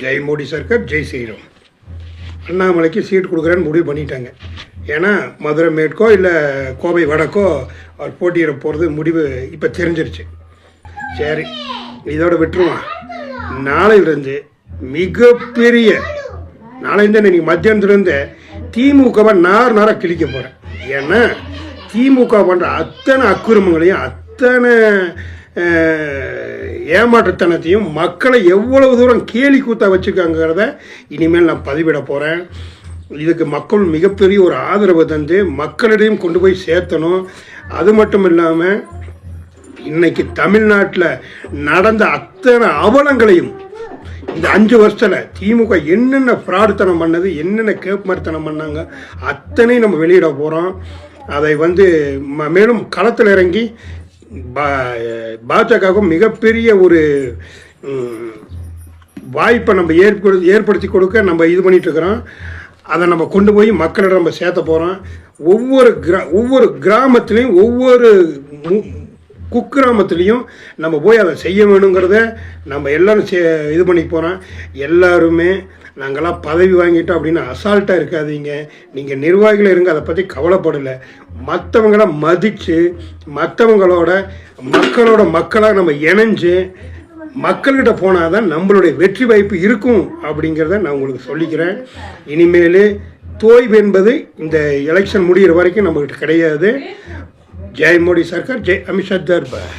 ஜெய் மோடி சர்க்கார், ஜெய் ஸ்ரீராம். அண்ணாமலைக்கு சீட் கொடுக்குறேன்னு முடிவு பண்ணிட்டாங்க. ஏன்னா மதுரை மேற்கோ இல்லை கோவை வடக்கோ அவர் போட்டியிட போகிறது முடிவு இப்போ தெரிஞ்சிருச்சு. சரி, இதோட விட்டுருவான். நாளையிலிருந்து மிகப்பெரிய நாளையிலேருந்து இன்னைக்கு மத்தியானத்துலேருந்து திமுகவை நாராக கிழிக்க போகிறேன். ஏன்னா திமுக பண்ணுற அத்தனை அக்குறுமங்களையும் அத்தனை ஏமாற்றத்தனத்தையும் மக்களை எவ்வளவு தூரம் கேலி கூத்தா வச்சுருக்காங்கிறத இனிமேல் நான் பதிவிட போகிறேன். இதுக்கு மக்கள் மிகப்பெரிய ஒரு ஆதரவு தந்து மக்களிடையும் கொண்டு போய் சேர்த்தணும். அது மட்டும் இல்லாமல் இன்னைக்கு தமிழ்நாட்டில் நடந்த அத்தனை அவலங்களையும் இந்த 5 வருஷத்தில் திமுக என்னென்ன ஃப்ராடுத்தனம் பண்ணது, என்னென்ன கேப்மர்த்தனம் பண்ணாங்க, அத்தனையும் நம்ம வெளியிட போகிறோம். அதை மேலும் களத்தில் இறங்கி பாஜகவுக்கும் மிகப்பெரிய ஒரு வாய்ப்பை நம்ம ஏற்படுத்தி கொடுக்க நம்ம இது பண்ணிட்டுருக்கிறோம். அதை நம்ம கொண்டு போய் மக்களிடம் நம்ம சேர்த்த போகிறோம். ஒவ்வொரு கிராமத்துலேயும் ஒவ்வொரு குக்கிராமத்துலேயும் நம்ம போய் அதை செய்ய வேணுங்கிறத நம்ம எல்லோரும் இது பண்ணி போகிறோம். எல்லாருமே நாங்கள்லாம் பதவி வாங்கிட்டோம் அப்படின்னு அசால்ட்டாக இருக்காதீங்க. நீங்கள் நிர்வாகிகள் இருங்க, அதை பற்றி கவலைப்படலை. மற்றவங்கள மதித்து மக்களோட மக்களாக நம்ம இணைஞ்சு மக்கள்கிட்ட போனால் தான் நம்மளுடைய வெற்றி வாய்ப்பு இருக்கும் அப்படிங்கிறத நான் உங்களுக்கு சொல்லிக்கிறேன். இனிமேல் தோய்வு என்பது இந்த எலெக்ஷன் முடிகிற வரைக்கும் நம்மகிட்ட கிடையாது. ஜெய் மோடி சர்க்கார், ஜெய் அமித்ஷா தர்பார்.